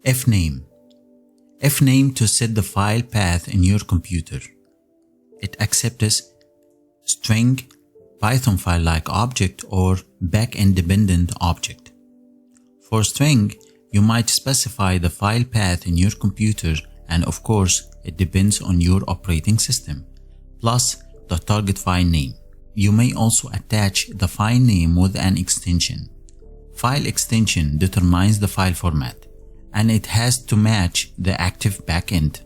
fname. Fname to set the file path in your computer. It accepts string, Python file-like object, or backend-dependent object. For string, you might specify the file path in your computer, and of course, it depends on your operating system, plus the target file name. You may also attach the file name with an extension. File extension determines the file format, and it has to match the active backend.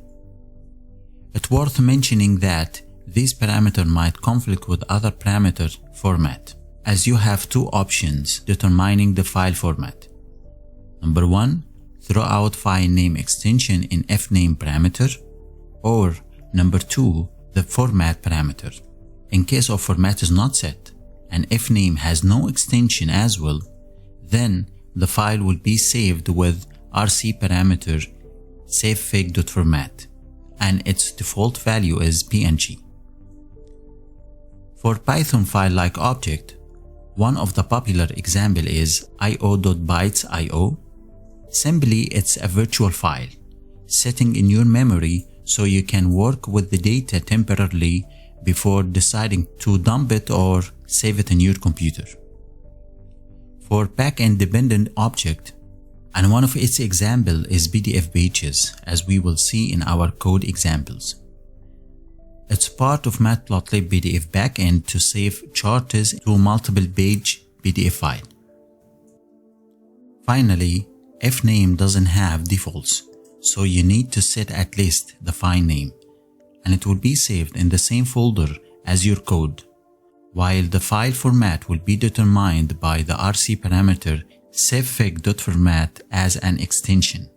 It's worth mentioning that this parameter might conflict with other parameter format, as you have two options determining the file format. Number 1, throw out file name extension in fname parameter, or number 2, the format parameter. In case of format is not set and fname has no extension as well, then the file will be saved with rc parameter savefig.format, and its default value is png. For Python file-like object, one of the popular example is io.BytesIO. Simply, it's a virtual file sitting in your memory so you can work with the data temporarily before deciding to dump it or save it in your computer. For backend-dependent object, and one of its example is PDF pages, as we will see in our code examples. It's part of Matplotlib PDF backend to save charts to multiple page PDF file. Finally, fname doesn't have defaults, so you need to set at least the file name, and it will be saved in the same folder as your code, while the file format will be determined by the rc parameter savefig.format as an extension.